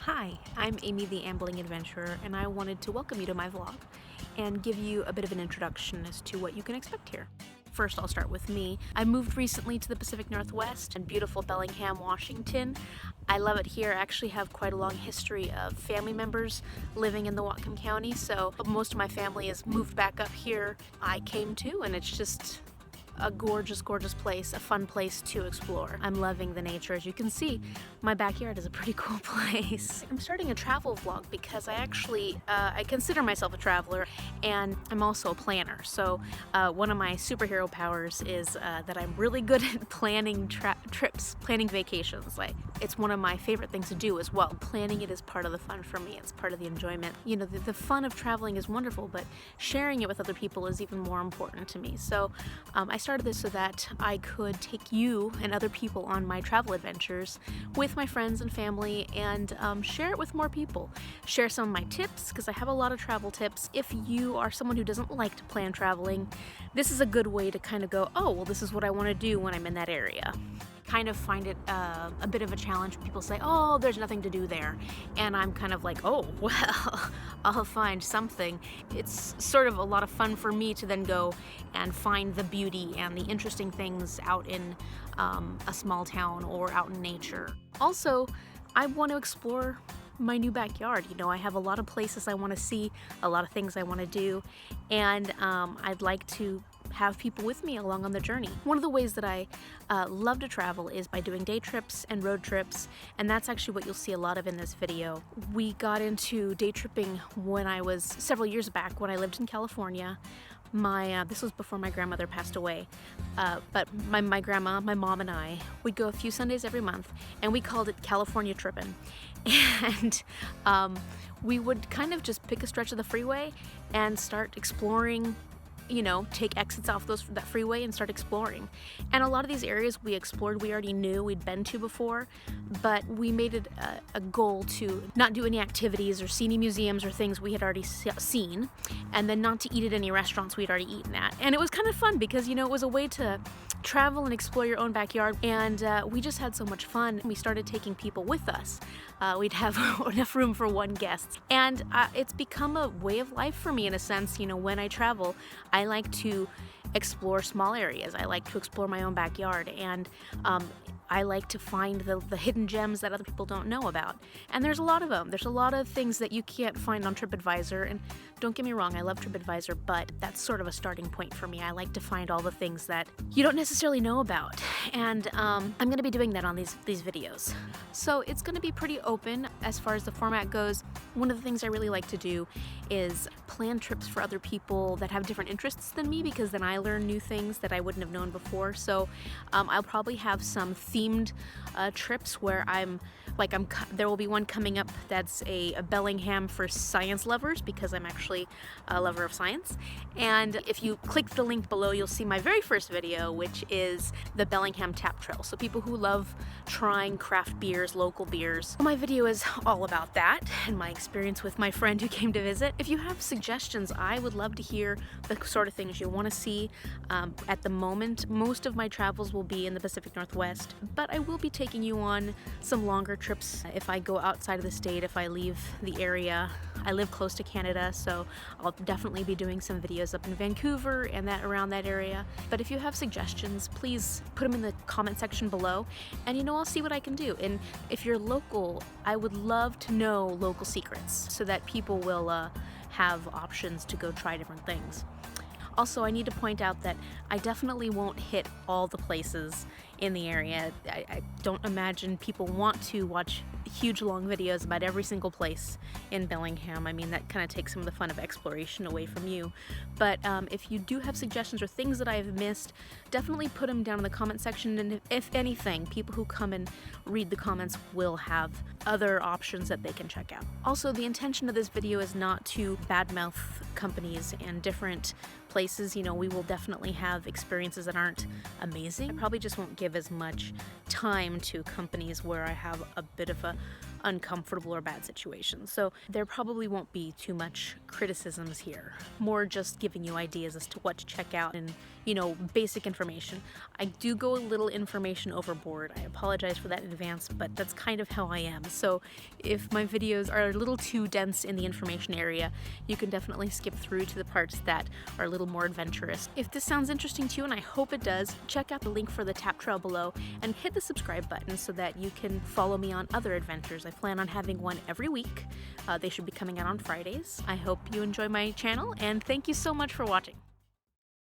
Hi, I'm Amy the Ambling Adventurer, and I wanted to welcome you to my vlog and give you a bit of an introduction as to what you can expect here. First, I'll start with me. I moved recently to the Pacific Northwest in beautiful Bellingham, Washington. I love it here. I actually have quite a long history of family members living in the Whatcom County, so most of my family has moved back up here. I came to, and it's just a gorgeous, gorgeous place, a fun place to explore. I'm loving the nature. As you can see, my backyard is a pretty cool place. I'm starting a travel vlog because I consider myself a traveler, and I'm also a planner. So one of my superhero powers is that I'm really good at planning trips, planning vacations. It's one of my favorite things to do as well. Planning it is part of the fun for me. It's part of the enjoyment. You know, the fun of traveling is wonderful, but sharing it with other people is even more important to me. So I started this so that I could take you and other people on my travel adventures with my friends and family and share it with more people. Share some of my tips, because I have a lot of travel tips. If you are someone who doesn't like to plan traveling, this is a good way to kind of go, oh, well, this is what I want to do when I'm in that area. Kind of find it a bit of a challenge when people say, oh, there's nothing to do there, and I'm kind of like, oh, well, I'll find something. It's sort of a lot of fun for me to then go and find the beauty and the interesting things out in a small town or out in nature. Also, I want to explore my new backyard. You know, I have a lot of places I want to see, a lot of things I want to do, and I'd like to have people with me along on the journey. One of the ways that I love to travel is by doing day trips and road trips, and that's actually what you'll see a lot of in this video. We got into day tripping when I was several years back when I lived in California. This was before my grandmother passed away, but my grandma, my mom, and I would go a few Sundays every month, and we called it California tripping. And we would kind of just pick a stretch of the freeway and start exploring. You know, take exits off that freeway and start exploring. And a lot of these areas we explored, we already knew, we'd been to before, but we made it a goal to not do any activities or see any museums or things we had already seen, and then not to eat at any restaurants we'd already eaten at. And it was kind of fun because, you know, it was a way to travel and explore your own backyard, and we just had so much fun. We started taking people with us. We'd have enough room for one guest, and it's become a way of life for me in a sense. You know, when I travel, I like to explore small areas. I like to explore my own backyard, and I like to find the hidden gems that other people don't know about. And there's a lot of them. There's a lot of things that you can't find on TripAdvisor, and don't get me wrong, I love TripAdvisor, but that's sort of a starting point for me. I like to find all the things that you don't necessarily know about, and I'm going to be doing that on these videos. So it's going to be pretty open as far as the format goes. One of the things I really like to do is plan trips for other people that have different interests than me, because then I learn new things that I wouldn't have known before. So I'll probably have some themed trips where there will be one coming up that's a Bellingham for science lovers, because I'm actually a lover of science. And if you click the link below, you'll see my very first video, which is the Bellingham Tap Trail. So people who love trying craft beers, local beers. My video is all about that and my experience with my friend who came to visit. If you have suggestions, I would love to hear the sort of things you want to see. At the moment, most of my travels will be in the Pacific Northwest, but I will be taking you on some longer trips if I go outside of the state, if I leave the area. I live close to Canada, so I'll definitely be doing some videos up in Vancouver and around that area. But if you have suggestions, please put them in the comment section below, and you know, I'll see what I can do. And if you're local, I would love to know local secrets so that people will have options to go try different things. Also, I need to point out that I definitely won't hit all the places in the area. I don't imagine people want to watch huge long videos about every single place in Bellingham. I mean, that kind of takes some of the fun of exploration away from you. But if you do have suggestions or things that I've missed, definitely put them down in the comment section. And if anything, people who come and read the comments will have other options that they can check out. Also, the intention of this video is not to badmouth companies and different places. You know, we will definitely have experiences that aren't amazing. I probably just won't give as much time to companies where I have a bit of a uncomfortable or bad situations. So there probably won't be too much criticisms here. More just giving you ideas as to what to check out and, basic information. I do go a little information overboard. I apologize for that in advance, but that's kind of how I am. So if my videos are a little too dense in the information area, you can definitely skip through to the parts that are a little more adventurous. If this sounds interesting to you, and I hope it does, check out the link for the tap trail below and hit the subscribe button so that you can follow me on other adventures. I plan on having one every week. They should be coming out on Fridays. I hope you enjoy my channel, and thank you so much for watching.